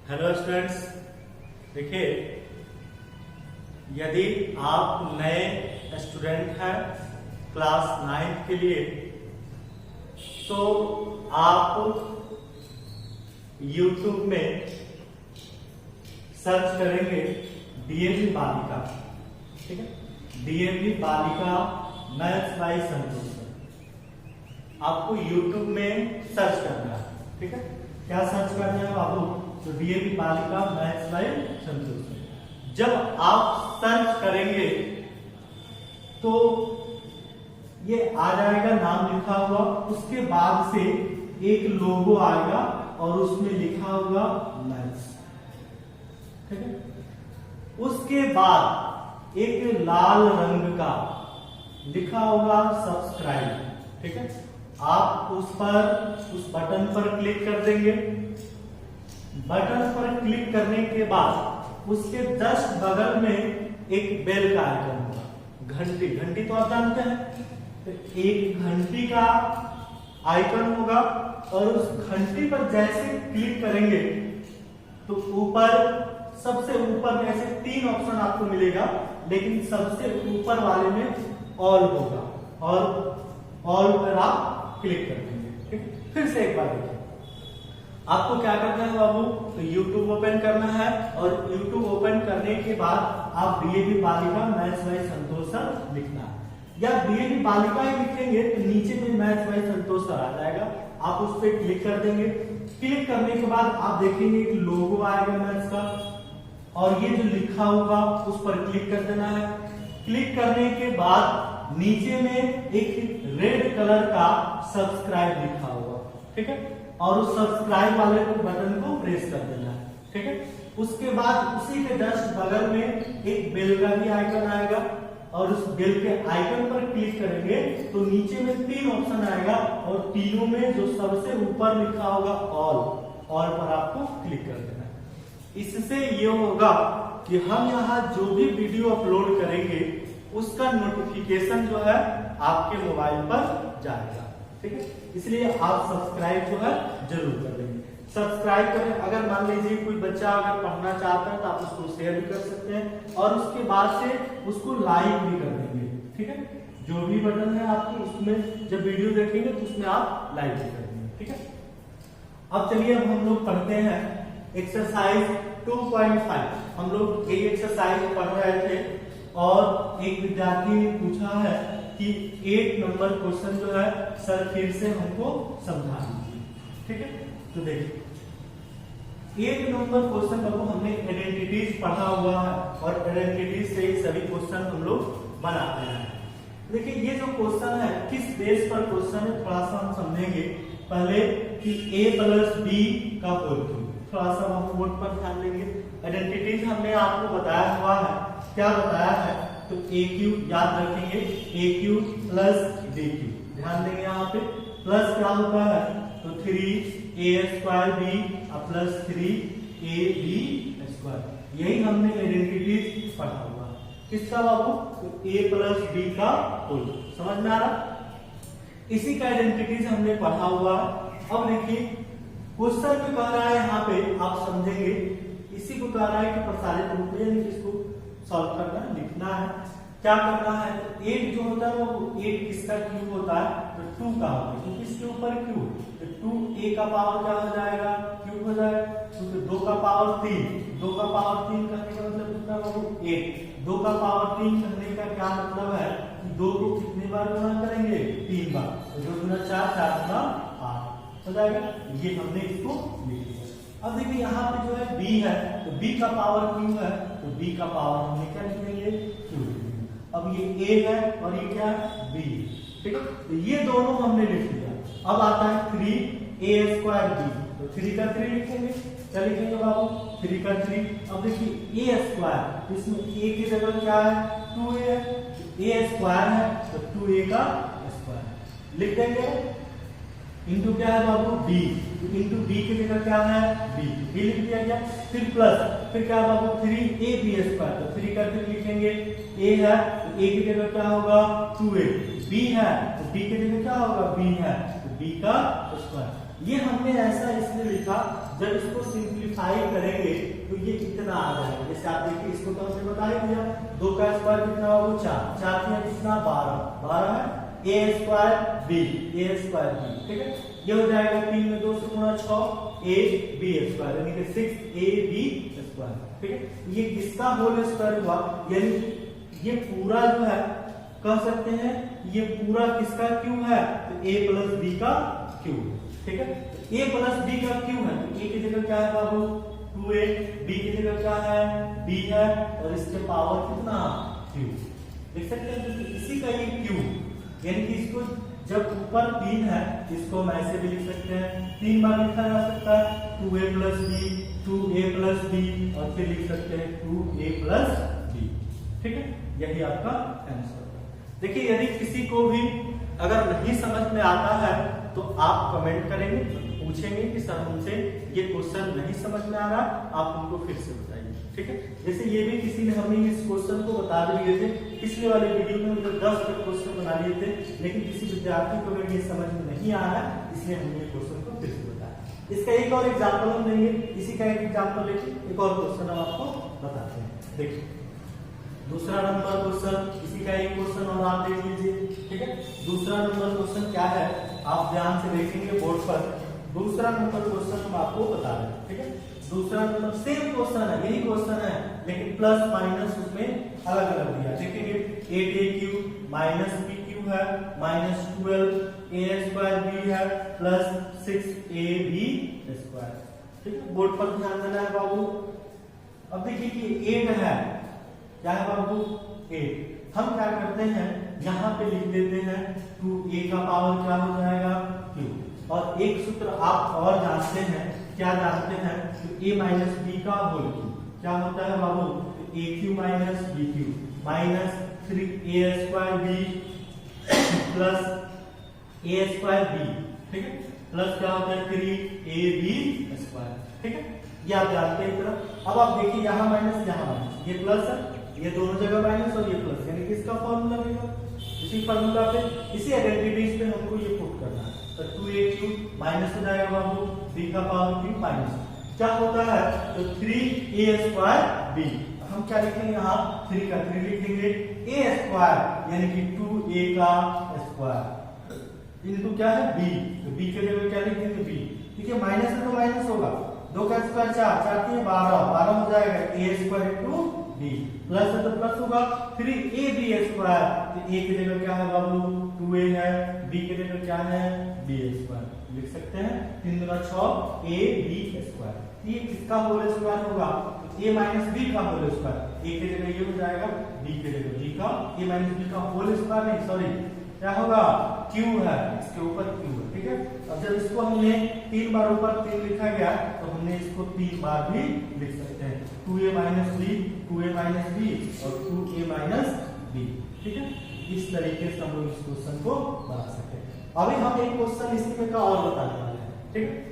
Hello students, देखिए यदि आप नए स्टूडेंट हैं क्लास 9 के लिए तो आप YouTube में सर्च करेंगे डीएवी बालिका। ठीक है, डीएवी बालिका मैथ्स बाय संतोष। आपको YouTube में सर्च करना है। ठीक है, क्या सर्च करना है बाबू? तो डीएवी बालिका मैथ्स बाय संतोष। जब आप सर्च करेंगे तो ये आ जाएगा नाम लिखा हुआ, उसके बाद से एक लोगो आएगा और उसमें लिखा होगा मैथ्स। ठीक है, उसके बाद एक लाल रंग का लिखा होगा सब्सक्राइब। ठीक है, आप उस बटन पर क्लिक कर देंगे। बटन पर क्लिक करने के बाद उसके जस्ट बगल में एक बेल का आइकन होगा। घंटी तो आप जानते हैं, तो एक घंटी का आइकन होगा और उस घंटी पर जैसे क्लिक करेंगे तो ऊपर सबसे ऊपर में ऐसे 3 ऑप्शन आपको मिलेगा, लेकिन सबसे ऊपर वाले में ऑल होगा और ऑल पर आप क्लिक कर देंगे। ठीक, फिर से एक बार देखिए, आपको क्या करना है बाबू? तो YouTube ओपन करना है और YouTube ओपन करने के बाद आप डीएवी बालिका मैथ्स बाय संतोष सर लिखना है, या डीएवी बालिका ही लिखेंगे तो नीचे में मैथ्स बाय संतोष सर आ जाएगा। आप उस पर क्लिक कर देंगे। क्लिक करने के बाद आप देखेंगे कि लोगो आएगा मैथ्स का और ये जो लिखा होगा उस पर क्लिक कर देना है। क्लिक करने के बाद नीचे में एक रेड कलर का सब्सक्राइब लिखा होगा। ठीक है, और उस सब्सक्राइब वाले को बटन को प्रेस कर देना है। ठीक है, उसके बाद उसी के जस्ट बगल में एक बेल का भी आइकन आएगा और उस बेल के आइकन पर क्लिक करेंगे तो नीचे में 3 ऑप्शन आएगा और तीनों में जो सबसे ऊपर लिखा होगा ऑल पर आपको क्लिक कर देना है। इससे ये होगा कि हम यहाँ जो भी वीडियो अपलोड करेंगे उसका नोटिफिकेशन जो है आपके मोबाइल पर जाएगा। ठीक है, इसलिए आप सब्सक्राइब जो है जरूर कर लेंगे। सब्सक्राइब करें। अगर मान लीजिए कोई बच्चा अगर पढ़ना चाहता है तो आप उसको शेयर भी कर सकते हैं और उसके बाद से उसको लाइक भी कर देंगे। ठीक है, जो भी बटन है आपको उसमें जब वीडियो देखेंगे तो उसमें आप लाइक भी कर देंगे। ठीक है, अब चलिए अब हम लोग पढ़ते हैं एक्सरसाइज 2.5। हम लोग ये एक्सरसाइज पढ़ रहे थे और एक विद्यार्थी ने पूछा है कि 8 नंबर क्वेश्चन जो है सर फिर से हमको समझा दीजिए। ठीक है, तो देखिए 8 नंबर क्वेश्चन बाबू हमने आइडेंटिटीज पढ़ा हुआ है और आइडेंटिटीज से ही सभी क्वेश्चन हम लोग बनाते हैं। देखिए ये जो क्वेश्चन है किस बेस पर क्वेश्चन है थोड़ा सा हम समझेंगे। पहले कि a + b का होल क्यूब, थोड़ा सा हम बोर्ड पर ध्यान देंगे। आइडेंटिटीज हमने आपको बताया हुआ है, क्या बताया है? तो a क्यूब याद रखेंगे, a cube plus b cube. ध्यान देंगे यहाँ पे प्लस क्या होता है तो 3a² b प्लस 3ab²। यही हमने आइडेंटिटीज पढ़ा हुआ। किसका बाबू? तो a + b का होल। समझ में आ रहा? इसी का आइडेंटिटीज हमने पढ़ा हुआ। अब देखिए क्वेश्चन में कह रहा है, यहाँ पे आप समझेंगे, इसी को कह रहा है कि प्रसारित रूप में इसको सॉल्व करना लिखना है। क्या करना है? 8 जो होता है वो 8 किसका क्यूब होता है तो 2 का होता है, क्योंकि इसके ऊपर क्यूब तो 2a का पावर क्या हो जाएगा? क्यूब हो जाएगा। क्योंकि 2 का पावर 3, 2 का पावर 3 करने का मतलब कितना बाबू? 8। 2 का पावर 3 करने का क्या मतलब है कि 2 को कितने बार गुणा करेंगे? 3 बार। तो 2 गुना 4, 4 गुना 8 हो जाएगा। ये हमने इसको लिख दिया। अब देखिए यहाँ पे जो है b है तो b का पावर क्यू है तो b का पावर हमने क्या लिख देंगे? क्यू। अब ये a है और ये क्या है? b। ठीक है, तो ये दोनों हमने लिख दिया। अब आता है 3a² b, तो 3 का 3 लिखेंगे। क्या लिखेंगे बाबू? 3 का 3। अब देखिए a², इसमें a की जगह क्या है? 2a है, a² है तो 2a का स्क्वायर लिख देंगे। इंटू क्या है बाबू? b, इंटू b की जगह क्या है? b लिख दिया गया। फिर प्लस, फिर क्या बाबू? 3ab², तो 3 का 3 लिखेंगे। a है तो a की जगह क्या होगा? 2a। b है तो b की जगह क्या होगा? b है तो b का स्क्वायर। ये हमने ऐसा इसलिए लिखा जब इसको सिंप्लीफाई करेंगे तो ये कितना आ जाएगा। जैसे आप देखिए इसको तो हमने बता ही दिया, 2 का स्क्वायर कितना होगा 4, 4 में कितना 12, 12 है a स्क्वायर b, ठीक है। ये हो जाएगा 3 में 2 से गुणा 6 a b स्क्वायर यानी कि 6ab स्क्वायर, ठीक है। ये किसका होल स्क्वायर हुआ, यानी ये पूरा जो है कह सकते हैं ये पूरा किसका क्यूब है, तो a प्लस b का क्यूब, ठीक है। a प्लस b का क्यूब है तो a की जगह क्या है बाबू 2a, b की जगह क्या है b है और इसके पावर कितना क्यूब, देख सकते हैं। तो इसी का ये क्यूब यानी कि इसको जब ऊपर 3 है इसको हम ऐसे भी लिख सकते हैं, 3 बार लिखा जा सकता है 2a plus b, 2a plus b और फिर लिख सकते हैं 2a प्लस b, ठीक है। यही आपका आंसर होगा। देखिए यदि किसी को भी अगर नहीं समझ में आता है तो आप कमेंट करेंगे, पूछेंगे कि सर हमसे ये क्वेश्चन नहीं समझ में आ रहा, आप उनको फिर से बताइए, ठीक है। जैसे ये भी किसी ने हमें इस क्वेश्चन को बता दिए थे, पिछले वाले वीडियो में हमने 10 तक क्वेश्चन बना लिए थे, लेकिन किसी विद्यार्थी को अगर ये समझ में नहीं आ रहा है इसलिए हमने ये क्वेश्चन को फिर से बताया। इसका एक और एग्जाम्पल हम देंगे, इसी का एक एग्जाम्पल लेके एक और क्वेश्चन हम आपको बताते हैं। देखिए दूसरा नंबर क्वेश्चन, इसी का एक क्वेश्चन और आप देख लीजिए, ठीक है। दूसरा नंबर क्वेश्चन क्या है आप ध्यान से देखेंगे बोर्ड पर, दूसरा नंबर क्वेश्चन हम आपको बता रहे हैं, ठीक है। दूसरा नंबर सेम क्वेश्चन है, यही क्वेश्चन है लेकिन प्लस माइनस उसमें अलग अलग दिया, देखेंगे 8a³ माइनस b³ है माइनस 12a स्क्वायर b है प्लस 6ab स्क्वायर, ठीक है। बोर्ड पर ध्यान देना है बाबू। अब देखिए कि 8 है, क्या है बाबू 8, हम क्या करते हैं यहाँ पे लिख देते हैं 2a का पावर क्या हो जाएगा q, और एक सूत्र आप और जानते हैं, क्या जानते हैं तो a माइनस b का होल क्यूब क्या होता है बाबू, तो a³ minus b³ minus 3a square b plus a square b, ठीक है, प्लस क्या होता है 3ab स्क्वायर, ठीक है। ये आप जानते हैं इतना। अब आप देखिए यहाँ माइनस यहाँ माइनस, ये प्लस है, ये दोनों जगह माइनस और ये प्लस, यानी कि इसका फॉर्मूला लगेगा। इसी फॉर्मूला पे इसी आइडेंटिटीज पे हमको ये पुट करना है, तो 2a³ माइनस हो जाएगा बाबू b का पावर क्यूब माइनस क्या होता है तो 3a स्क्वायर b, हम क्या लिखेंगे यहाँ 3 का 3 लिखेंगे, a स्क्वायर यानी कि 2a का स्क्वायर इनटू क्या है b, तो b के जगह क्या लिखेंगे b, देखिए माइनस है तो माइनस होगा, 2 का स्क्वायर 4, 4 3 12, 12 हो जाएगा a square into b, plus है तो प्लस होगा 3ab स्क्वायर, तो a की जगह क्या है बाबू 2a है, b की जगह क्या है b स्क्वायर, लिख सकते हैं 3 दूना 6 ab स्क्वायर। ये किसका होल स्क्वायर होगा तो a माइनस b का होल स्क्वायर, a की जगह ये हो जाएगा b की जगह b का a माइनस b का होल स्क्वायर, नहीं सॉरी क्या होगा q है, इसके ऊपर q है, ठीक है। अब जब इसको हमने 3 बार ऊपर 3 लिखा गया तो हमने इसको 3 बार भी लिख सकते हैं, 2a minus b, 2a minus b और 2a माइनस b, ठीक है। इस तरीके से हम लोग इस क्वेश्चन को बना सकते हैं। अभी हम एक क्वेश्चन इसी में का और बताने वाले हैं, ठीक है।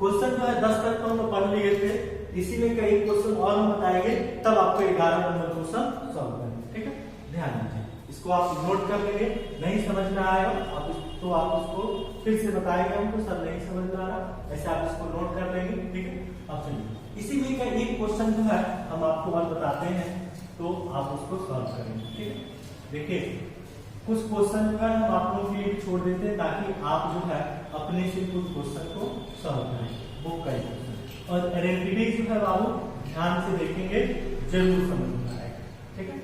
क्वेश्चन जो है 10 तक तो हम पढ़ लिए थे, इसी में का एक क्वेश्चन और हम बताएंगे, तब आपको 11 नंबर क्वेश्चन सॉल्व करेंगे, ठीक है। ध्यान दीजिए, इसको आप नोट कर लेंगे, नहीं समझ में आएगा आप तो आप इसको फिर से बताएंगे हमको सर नहीं समझ में आ रहा, ऐसे आप इसको नोट कर लेंगे, ठीक है। अब चलिए इसी में का एक क्वेश्चन जो है हम आपको और बताते हैं तो आप उसको सॉल्व करेंगे, ठीक है। देखिए कुछ क्वेश्चन जो है हम आप लोगों के लिए छोड़ देते हैं ताकि आप जो है अपने से कुछ क्वेश्चन को सॉल्व करें, बुक का क्वेश्चन, और आइडेंटिटी जो है बाबू ध्यान से देखेंगे जरूर समझ में आएगा, ठीक है।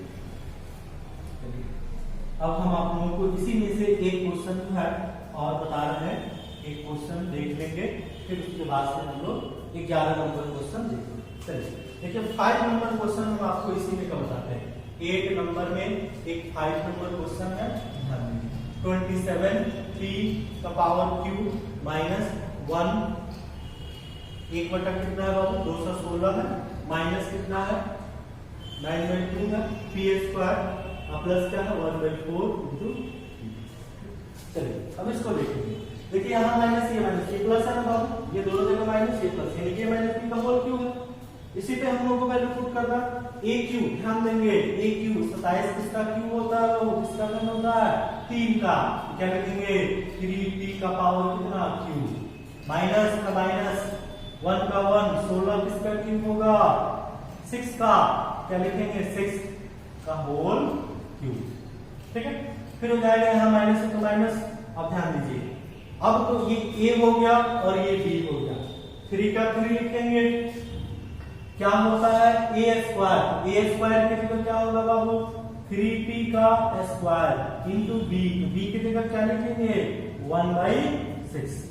अब हम आप लोगों को इसी में से एक क्वेश्चन जो है और बता रहे हैं, एक क्वेश्चन देख लेंगे, फिर उसके बाद से हम लोग 11 नंबर क्वेश्चन देखेंगे। चलिए देखिए 5 नंबर क्वेश्चन हम आपको इसी में का बताते हैं। 8 नंबर में एक 5 नंबर क्वेश्चन है, 27 3 का पावर क्यूब माइनस 1 1 बटा कितना है बाबू 216 है, माइनस कितना है 9/2 है, p स्क्वायर प्लस क्या है 1/4 इंटू। चलिए अब इसको देखेंगे, देखिए यहाँ माइनस ये प्लस है ना बाबू, ये दोनों जगह माइनस ये प्लस, यानी कि माइनस b का होल क्यूब है। इसी पे हम लोगों को वैल्यू पुट करना, AQ ध्यान देंगे AQ 27 किसका क्यूब होता है, वो किसका घन होता है 3 का, क्या लिखेंगे 3p का पावर कितना क्यूब, माइनस का माइनस 1 का 1, 16 किसका क्यूब होगा, 6 का क्या लिखेंगे, 6 का होल क्यूब। ठीक है, फिर हो जाएगा यहाँ माइनस है तो माइनस। अब ध्यान दीजिए, अब तो ये a हो गया और ये b हो गया, 3 का 3 लिखेंगे, क्या होता है a स्क्वायर की जगह क्या होगा बाबू, 3p का स्क्वायर इंटू b, b की जगह क्या लिखेंगे 1/6।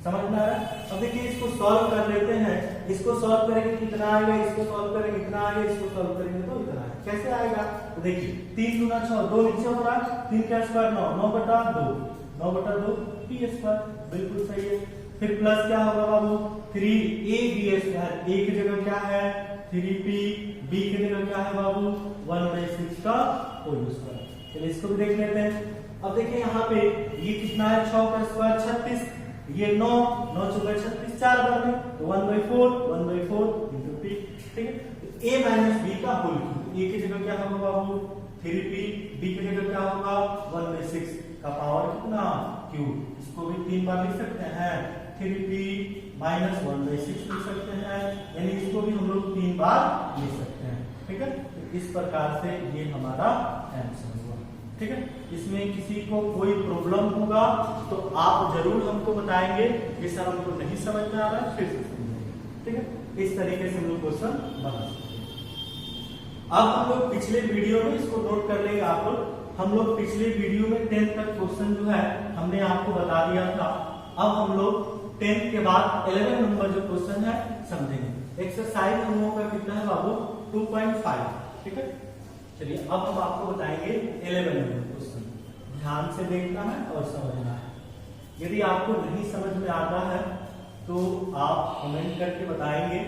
समझ में आ रहा है। अब देखिए इसको सॉल्व कर लेते हैं, इसको सॉल्व करेंगे कितना आएगा, इसको सॉल्व करेंगे कितना आएगा, इसको सॉल्व करेंगे तो इतना आएगा। कैसे आएगा, तो देखिए 3 दूना 6, 2 नीचे हो रहा है, 3 का स्क्वायर 9, 9/2 p स्क्वायर, बिल्कुल सही है। फिर प्लस क्या होगा बाबू, 3ab स्क्वायर, a की जगह क्या है 3p, b की जगह क्या है बाबू 1/6 का होल स्क्वायर। चलिए इसको भी देख लेते हैं। अब देखिए यहाँ पे ये कितना है, 6 का स्क्वायर 36, ये 9 चौके 36, 4 बार में तो 1/4 इंटू p। ठीक है, तो a माइनस b का होल क्यूब, a की जगह क्या होगा बाबू 3p, b की जगह क्या होगा 1/6 का पावर कितना क्यूब। इसको भी 3 बार लिख सकते हैं, 3p माइनस 1/6 लिख सकते हैं, यानी इसको भी हम लोग 3 बार लिख सकते हैं। ठीक है, तो इस प्रकार से ये हमारा आंसर हुआ। ठीक है, इसमें किसी को कोई प्रॉब्लम होगा तो आप जरूर हमको बताएंगे कि सर हमको नहीं समझ में आ रहा है, फिर से समझेंगे। ठीक है, इस तरीके से हम लोग क्वेश्चन बना सकते हैं। अब हम लोग पिछले वीडियो में इसको नोट कर लेंगे आप लोग, हम लोग पिछले वीडियो में 10th तक क्वेश्चन जो है हमने आपको बता दिया था। अब हम लोग 10th के बाद 11 नंबर जो क्वेश्चन है समझेंगे। एक्सरसाइज हम लोगों का कितना है बाबू 2.5। ठीक है, चलिए अब हम आपको बताएंगे 11 नंबर क्वेश्चन, ध्यान से देखना है और समझना है। यदि आपको नहीं समझ में आता है तो आप कमेंट करके बताएंगे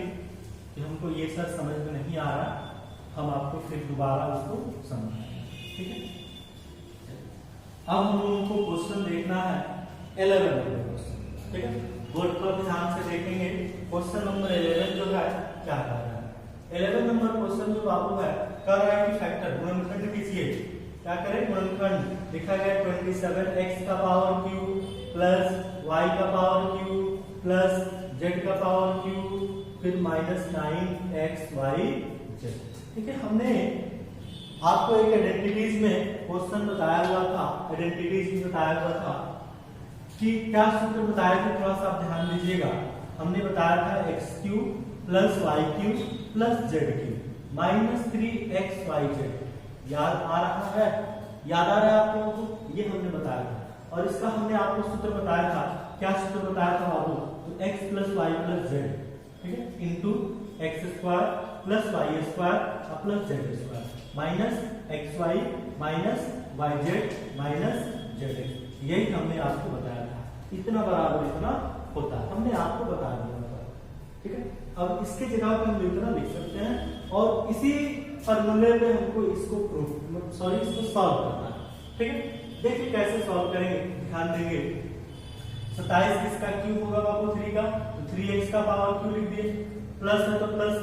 कि हमको ये सर समझ में नहीं आ रहा, हम आपको फिर दोबारा उसको समझाएंगे। ठीक है, अब हम लोगों को क्वेश्चन देखना है 11 नंबर क्वेश्चन। ठीक है, बोर्ड पर ध्यान से देखेंगे, क्वेश्चन नंबर 11 जो है क्या कर रहा है। 11 नंबर क्वेश्चन जो बाबू है कर रहा है कि फैक्टर गुणनखंड कीजिए। क्या करें, गुणनखंड लिखा गया 27x का पावर क्यूब प्लस y का पावर क्यूब प्लस z का पावर क्यूब फिर माइनस 9xyz। ठीक है, हमने आपको एक आइडेंटिटीज में क्वेश्चन बताया हुआ था, आइडेंटिटीज में बताया हुआ था कि क्या सूत्र बताया था, थोड़ा सा आप ध्यान दीजिएगा। हमने बताया था x cube plus y cube plus z cube minus 3xyz। याद आ रहा है, याद आ रहा है आप लोगों को, ये हमने बताया था। और इसका हमने आपको सूत्र बताया था, क्या सूत्र बताया था बाबू, तो x plus y plus z, ठीक है, into x square plus y square plus z square minus x y minus y z minus z x. यही हमने आपको बताया था, इतना बराबर इतना होता है, हमने आपको बता दिया था। ठीक है, अब इसके जगह पर हम इतना लिख सकते हैं और इसी फॉर्मूले पे हमको इसको इसको सॉल्व करना है। ठीक है, देखिए कैसे सॉल्व करेंगे, ध्यान देंगे। 27 किसका क्यूब होगा बाबू 3 का, तो 3x का पावर क्यूब लिख दिए, प्लस है तो प्लस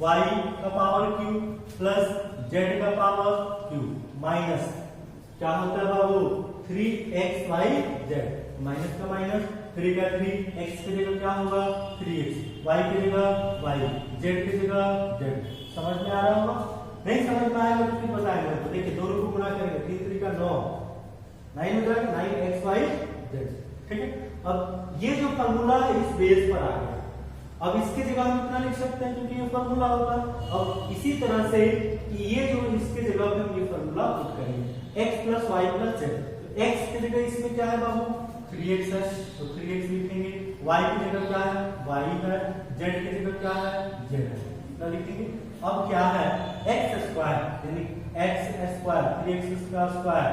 y का पावर क्यूब प्लस z का पावर क्यूब माइनस क्या होता है बाबू 3xyz, माइनस का माइनस 3 का 3, x की जगह क्या होगा 3x, y की जगह y, z की जगह z। समझ में आ रहा होगा, नहीं समझ में आएगा तो फिर बताएंगे। तो देखिए दोनों को गुणा करेंगे, 3 3 का 9, 9 हो जाएगा 9xyz। ठीक है, अब ये जो फॉर्मूला है इस बेस पर आ गया। अब इसकी जगह हम कितना लिख सकते हैं, क्योंकि ये फॉर्मूला होता है। अब इसी तरह से ये जो इसके जगह पे हम ये फॉर्मूला पुट करेंगे x plus y plus z. तो x की जगह इसमें क्या है बाबू 3x है, तो 3x लिखेंगे, y की जगह क्या है y है, z की जगह क्या है z है, इतना लिखेंगे। अब क्या है x स्क्वायर यानी x स्क्वायर 3x का स्क्वायर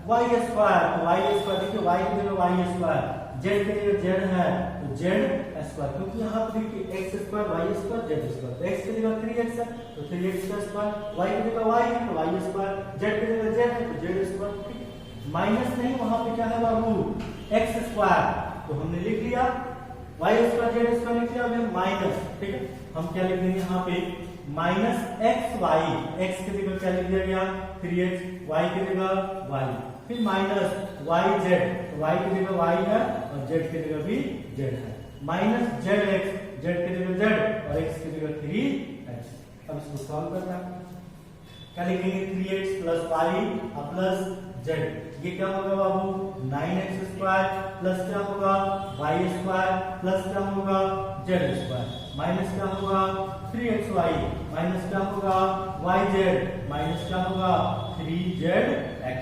y स्क्वायर, तो y स्क्वायर देखिए y की जगह y स्क्वायर, z की जगह z है तो z स्क्वायर, क्योंकि यहाँ पे देखिए x square y square z square, तो x की जगह 3x है तो 3x का स्क्वायर, y की जगह y है तो y स्क्वायर, z की जगह z है तो z स्क्वायर। माइनस नहीं, वहां पे क्या है बाबू x स्क्वायर, तो हमने लिख लिया y स्क्वायर z स्क्वायर लिख लिया, अब माइनस। ठीक है, हम क्या लिख देंगे यहाँ पे माइनस xy, x की जगह क्या लिख दिया गया 3x, y की जगह y, फिर माइनस yz, y की जगह y है और z की जगह भी z है, माइनस zx जेड की जगह जेड और एक्स की जगह 3x। अब इसको सॉल्व करना है, क्या लिखेंगे 3x plus y plus Z, ये क्या होगा बाबू 9x स्क्वायर प्लस क्या होगा y स्क्वायर प्लस क्या होगा z स्क्वायर माइनस क्या होगा 3xy माइनस क्या होगा yz माइनस क्या होगा 3zx।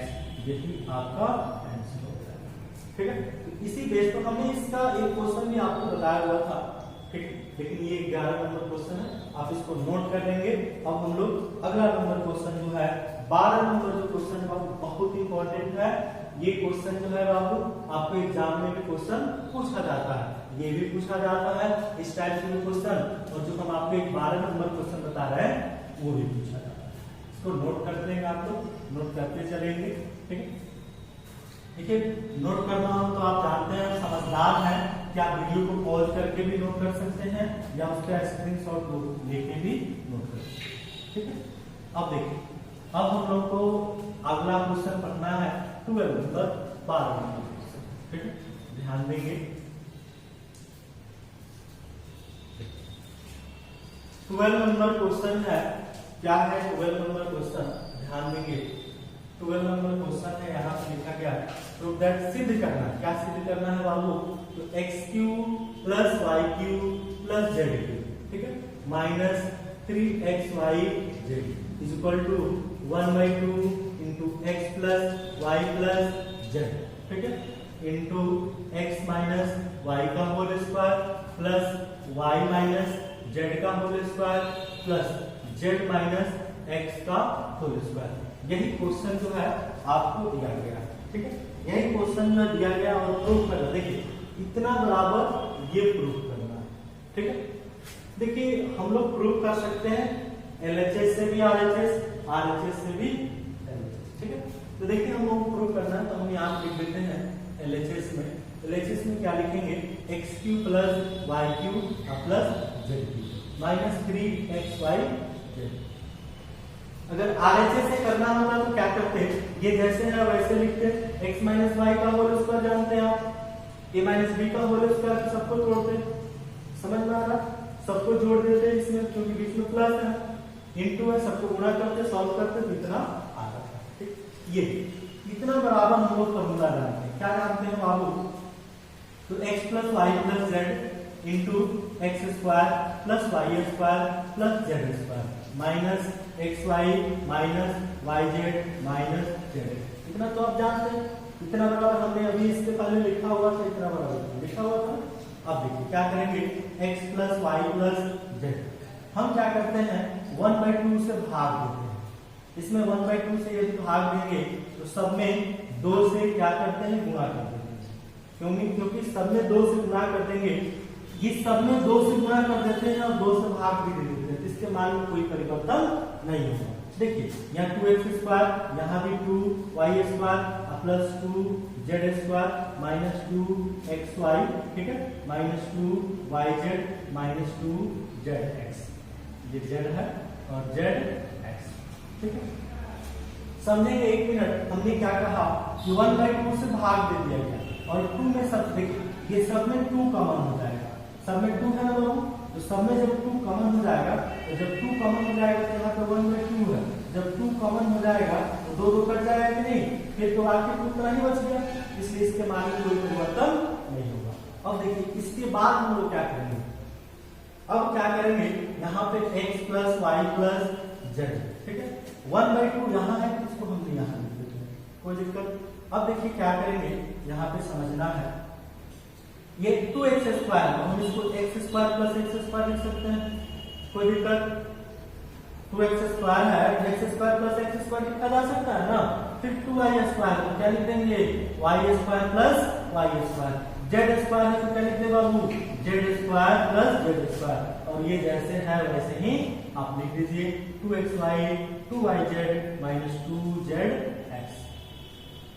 यही आपका आंसर होगा। ठीक है, तो इसी बेस पर हमने इसका एक क्वेश्चन भी आपको बताया हुआ था। ठीक है, लेकिन ये 11 नंबर क्वेश्चन है, आप इसको नोट कर लेंगे। अब हम लोग अगला नंबर क्वेश्चन जो है 12 नंबर जो क्वेश्चन है बाबू बहुत इंपॉर्टेंट है। ये क्वेश्चन जो है बाबू आपको एग्जाम में भी क्वेश्चन पूछा जाता है, ये भी पूछा जाता है इस टाइप के क्वेश्चन, और जो हम आपको 12 नंबर क्वेश्चन बता रहे हैं वो भी पूछा जाता है। इसको नोट कर लेंगे, आप लोग नोट करते चलेंगे। ठीक है, देखिए नोट करना हो तो आप जानते हैं, समझदार हैं कि आप वीडियो को पॉज करके भी नोट कर सकते हैं या उसका स्क्रीनशॉट लेके भी नोट कर सकते हैं। ठीक है, अब देखिए अब हम लोग को अगला क्वेश्चन पढ़ना है 12 नंबर 12 नंबर क्वेश्चन। ठीक है, ध्यान देंगे 12 नंबर क्वेश्चन है, क्या है 12 नंबर क्वेश्चन, ध्यान देंगे 12 नंबर क्वेश्चन है, यहाँ पे लिखा गया तो दैट सिद्ध करना, क्या सिद्ध करना है बाबू, तो x³ plus y³ plus z³, ठीक है, minus 3xyz is equal to 1/2 into x plus y plus z, ठीक है, इंटू x माइनस y का whole square plus y minus z का whole square plus z minus x का whole square. यही question जो है आपको दिया गया। ठीक है, यही क्वेश्चन जो दिया गया और प्रूफ करना, देखिए इतना बराबर ये प्रूफ करना। ठीक है, देखिए हम लोग प्रूफ कर सकते हैं LHS से भी RHS, RHS से भी LHS। ठीक है, तो देखिए हम लोग प्रूफ करना है तो हम यहाँ लिख देते हैं LHS में। LHS में क्या लिखेंगे x³ plus y³ plus z³ minus 3xyz। अगर RHS से करना होता तो क्या करते, ये जैसे है वैसे लिखते, x माइनस वाई का होल स्क्वायर जानते हैं आप, a माइनस बी का होल स्क्वायर, सबको जोड़ते, समझ में आ रहा, सबको जोड़ देते इसमें क्योंकि बीच में प्लस है, इनटू है, सबको गुणा करते सॉल्व करते तो इतना आता है। ठीक, ये इतना बराबर हम लोग फॉर्मूला जानते हैं, क्या जानते हैं बाबू, तो x plus y plus z into x square plus y square plus z square minus xy minus yz minus z, इतना तो आप जानते हैं। इतना बराबर हमने अभी इससे पहले लिखा हुआ था, इतना बराबर लिखा हुआ था। अब देखिए क्या करेंगे x plus y plus z, हम क्या करते हैं 1/2 से भाग देते हैं, इसमें 1/2 से यदि भाग देंगे तो सब में 2 से क्या करते हैं गुणा कर देते हैं, क्योंकि सब में 2 से गुणा कर देंगे, ये सब में 2 से गुणा कर देते हैं और 2 से भाग भी दे देते हैं, इसके मान में कोई परिवर्तन नहीं होगा। देखिए यहाँ 2x स्क्वायर, यहाँ भी 2y square plus 2z square minus 2xy, ठीक है, माइनस 2yz माइनस 2zx, ये z है और zx। ठीक है, समझेंगे एक मिनट, हमने क्या कहा कि 1/2 से भाग दे दिया गया और 2 में सब, देखिए ये सब में 2 कॉमन हो जाएगा, सब में 2 है ना बाबू, तो सब में जब 2 कॉमन हो जाएगा, तो जब 2 कॉमन हो जाएगा तो यहाँ पे 1/2 है, जब 2 कॉमन हो जाएगा तो 2 कट जाएगा कि नहीं, फिर तो आखिर उतना ही बच गया, इसलिए इसके मान में कोई परिवर्तन नहीं होगा। अब देखिए इसके बाद हम लोग क्या करेंगे, अब क्या करेंगे यहाँ पे x plus y plus z, ठीक है, 1/2 यहाँ है, इसको हमने यहाँ लिख देते हैं, कोई दिक्कत। अब देखिए क्या करेंगे, यहाँ पे समझना है, ये 2x स्क्वायर है, हम इसको x square plus x square लिख सकते हैं, कोई दिक्कत। 2x स्क्वायर है, x square plus x square लिखा जा सकता है ना, फिर 2y स्क्वायर तो क्या लिख देंगे y square plus y square, z square है तो क्या लिख देंगे बाबू z square plus z square, और ये जैसे है वैसे ही आप लिख दीजिए 2xy 2yz माइनस 2zx।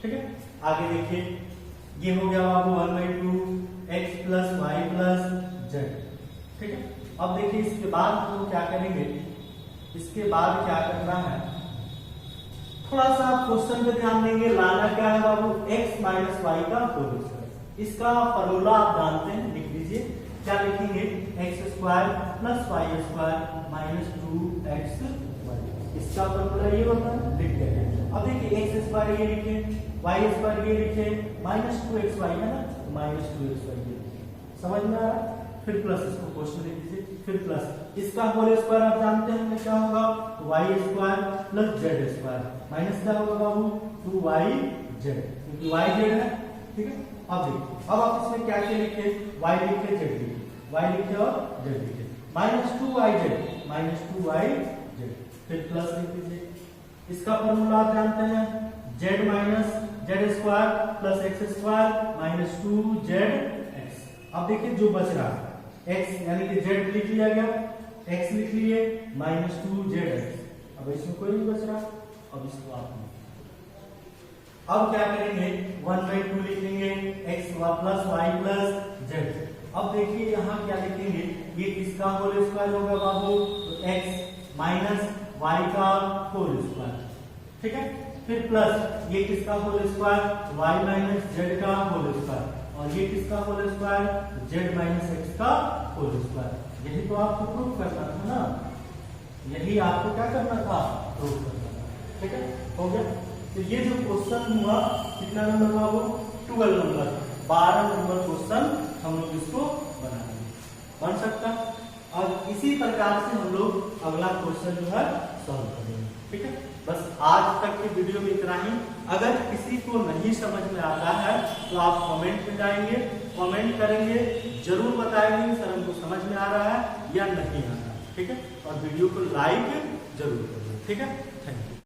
ठीक है, आगे देखिए ये हो गया बाबू 1/2 x plus y plus z. ठीक है, अब देखिए इसके बाद हम लोग क्या करेंगे, इसके बाद क्या करना है, थोड़ा सा क्वेश्चन पे ध्यान देंगे, लाना क्या है बाबू x माइनस वाई का होल स्क्वायर, इसका फॉर्मूला आप जानते हैं, लिख लीजिए क्या लिखेंगे x square plus y square minus 2x y. इसका फॉर्मूला ये होता है, लिख देंगे। अब देखिए एक्स स्क्वायर ये लिखे, वाई स्क्वायर ये लिखे, माइनस 2xy है ना, माइनस 2xy समझ में आ रहा है। फिर प्लस इसको क्वेश्चन लिख दीजिए, फिर प्लस इसका होल स्क्वायर आप जानते हैं क्या होगा, y square plus z square minus क्या होगा बाबू 2yz, क्योंकि वाई जेड है, ठीक है। अब देखिए, अब आप इसमें क्या क्या लिखे, y लिखे जेड लिखे, y लिखे और z लिखे, माइनस 2yz माइनस 2yz, फिर प्लस लिख दीजिए। इसका फॉर्मूला आप जानते हैं, z minus Z square plus x square minus 2zx। अब देखिए जो बच रहा है x यानी कि z लिख लिया गया, x लिख लिए माइनस 2zx, अब इसमें कोई नहीं बच रहा, अब इसको आप अब क्या करेंगे 1/2 लिखेंगे x plus y plus z। अब देखिए यहाँ क्या लिखेंगे, ये किसका होल स्क्वायर होगा बाबू, तो x माइनस y का होल स्क्वायर, ठीक है। फिर प्लस ये किसका whole square, y minus z का होल स्क्वायर, और ये किसका whole square, z minus x का होल स्क्वायर। यही तो आपको प्रूफ करना था ना, यही आपको क्या करना था, प्रूफ करना था, ठीक है। हो गया। तो ये जो क्वेश्चन हुआ कितना नंबर हुआ, वो 12 नंबर, 12 नंबर क्वेश्चन हम लोग इसको बनाएंगे, बन सकता। और इसी प्रकार से हम लोग अगला क्वेश्चन जो है सॉल्व करेंगे, ठीक है। बस आज तक की वीडियो में इतना ही। अगर किसी को नहीं समझ में आता है तो आप कमेंट में जाएंगे, कमेंट करेंगे, जरूर बताएंगे सर हमको समझ में आ रहा है या नहीं आ रहा है, ठीक है। और वीडियो को लाइक जरूर करिए, ठीक है। Thank you.